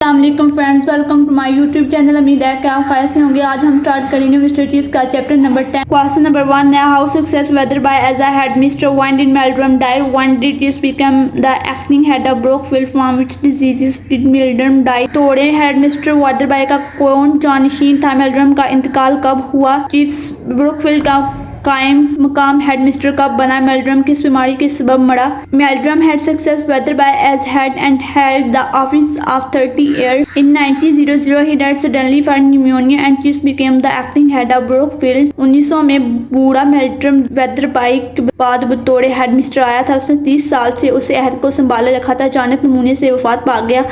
अस्सलाम friends, welcome to my YouTube channel. उम्मीद है कि आप खैर से होंगे। आज हम स्टार्ट करेंगे मिस्टर चीफ्स का चैप्टर नंबर 10। क्वेश्चन नंबर 1 है, how success Wetherby as I had mister when did Meldrum die, when did Chips become the acting head of Brookfield from which diseases did Meldrum die. तोड़े head mister Wetherby का कौन जानशीन था, मेल्ड्रम का इंतकाल कब हुआ, chiefs ब्रोकफील्ड का कायम मकाम हेड मिस्टर कब बना, मेल्ड्रम किस बीमारी के सबब मरा। मेल्ड्रम had success whether by as head and held the office of 30 years. In 1900 he died suddenly from pneumonia and Chiefs became the acting head of Brookfield. 1900 में बूढ़ा मेल्ड्रम वेदरबाई के बाद बतौर हेड मिस्टर आया था। उसने 30 साल से उस अहद को संभाले रखा था। अचानक नमूने से वफात पा गया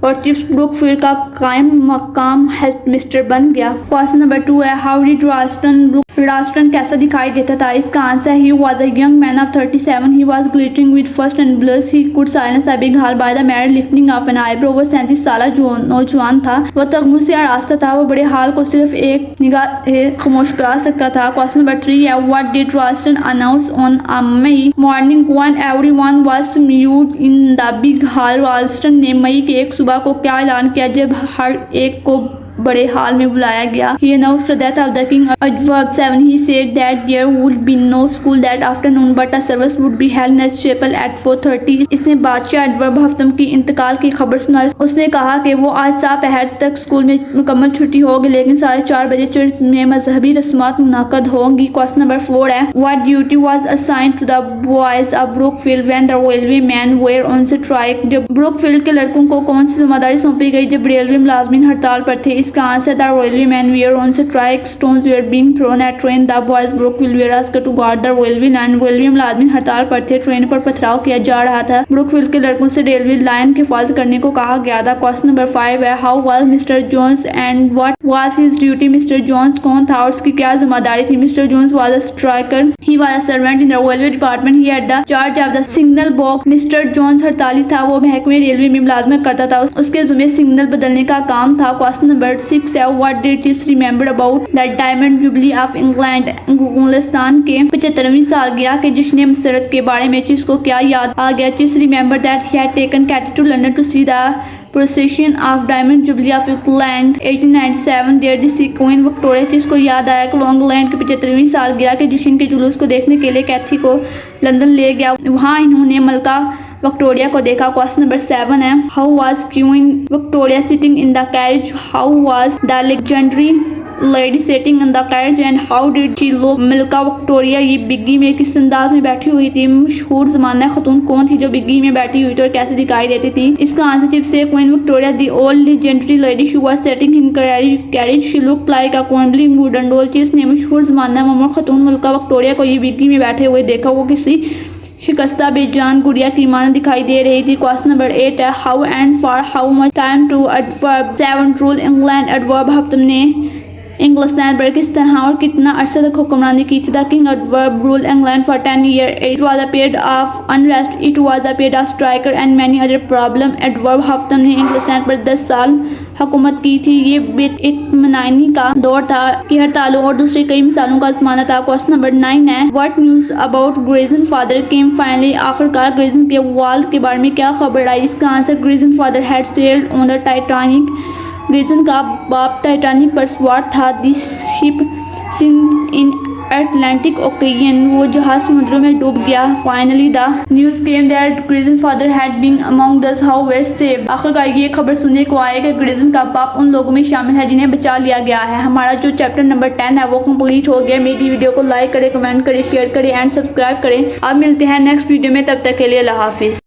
और चिप्स ब्रुकफील्ड का कायम मकाम हेड मिस्टर बन गया। क्वेश्चन नंबर 2 है, हाउ डिड रास्टन कैसा दिखाई देता था। इसका answer, he was a young man of 37, he was glittering with first and blush, he could silence a big hall by the married lifting of an eyebrow. वो 37 साल नौजवान था। वह तगमु से आरास्ता था। वो बड़े हाल को सिर्फ एक निगाह खामोश करा सकता था। क्वेश्चन नंबर 3 है, what did Ralston announce on a May morning when everyone was mute in the big hall. Ralston ने मई के एक सुबह को क्या ऐलान किया जब हर एक को बड़े हाल में बुलाया गया। He announced the death of the king. Adverb 7. He said that there would be no school that afternoon, but a service would be held in chapel at 4:30. इसने बादशाह एडवर्ब हफ्तम की इंतकाल की खबर सुनाई। उसने कहा कि वो आज दोपहर तक स्कूल में मुकम्मल छुट्टी होगी, लेकिन 4:30 बजे चर्च में मजहबी रस्मात मुनाकद होंगी। क्वेश्चन नंबर 4 है, What duty was assigned to the boys of Brookfield when the railway men were on strike? जब ब्रुकफील्ड के लड़कों को कौन सी जिम्मेदारी सौंपी गई जब रेलवे मुलाजमीन हड़ताल पर थे। इसका answer, the railway man were on strike, stones were being thrown at train, the boys Brookfield were asked to guard the railway line. Railway मुलाजमीन हड़ताल पर थे, ट्रेन पर पथराव किया जा रहा था। ब्रुकफील्ड के लड़कों से रेलवे लाइन की हिफाजत करने को कहा गया था। क्वेश्चन नंबर 5 है, how was mister Jones and what was his duty. Mister Jones कौन था और उसकी क्या जिम्मेदारी थी। Mister Jones was a striker, he was a servant in the railway department, he had the charge of the signal box. Mister Jones हड़ताली था, वो महकमे रेलवे में मुलाजमत करता था, उसके जुम्मे सिग्नल बदलने का काम था। क्वेश्चन नंबर 6 है, what did Chips remember about the diamond jubilee of England. इंग्लिस्तान के 75वीं सालगिरह के जश्न मसरत के बारे में चीफ्स को क्या याद आ गया। Chiefs remember that he had taken Katie to London to see the procession of diamond jubilee of England 1897 there the Queen Victoria. Chiefs को याद आया कि वो इंग्लैंड की 75वीं सालगिरह के जश्न के जुलूस को देखने के लिए कैथी को लंदन ले गया। वहाँ इन्होंने मलका विक्टोरिया को देखा। क्वेश्चन नंबर 7 है, how was queen Victoria sitting in the carriage, how was the legendary lady sitting in the carriage and how did she look. मलका विक्टोरिया ये बिग्गी में किस अंदाज में बैठी हुई थी। मशहूर जमाना खतून कौन थी जो बिग्गी में बैठी हुई थी और कैसे दिखाई देती थी। इसका आंसर, चिप्स से queen Victoria the old legendary lady she was sitting in carriage she looked like a queenly wooden doll. Chips ने मशहूर जमाना ममर खतून मलका विक्टोरिया को ये बिग्गी में बैठे हुए देखा, वो किसी शिकस्ता बेजान गुड़िया की मानो दिखाई दे रही थी। क्वेश्चन नंबर 8 है, how and for how much time to Edward 7 rule England. Edward हफ्तम ने इंग्लिस्तान पर किस तरह और कितना अरसा तक हुक्मरानी की थी। The king adverb rule England for 10 years. It was a period of unrest, it was a period of striker and many other problem. Edward हफ्तम ने इंग्लिस्तान पर 10 साल हुकूमत की थी। ये बेइत्मीनानी का दौर था कि हड़तालों और दूसरे कई मिसालों का ज़माना था। क्वेश्चन नंबर 9 है, what news about Grayson father came finally. आखिरकार ग्रेजन के वालिद के बारे में क्या खबर आई। इसका answer, Grayson father had sailed on the Titanic. Grayson का बाप टाइटैनिक पर सवार था। This ship sink in Atlantic ocean, वो जहाज समुद्रों में डूब गया। Finally the news came that Grayson father had been among those who were saved. आखिरकार ये खबर सुनने को आया कि ग्रेजन का बाप उन लोगों में शामिल है जिन्हें बचा लिया गया है। हमारा जो चैप्टर नंबर 10 है वो कंप्लीट हो गया। मेरी वीडियो को लाइक करें, कमेंट करें, शेयर करें एंड सब्सक्राइब करें। अब मिलते हैं नेक्स्ट वीडियो में, तब तक के लिए अल्लाह हाफिज़।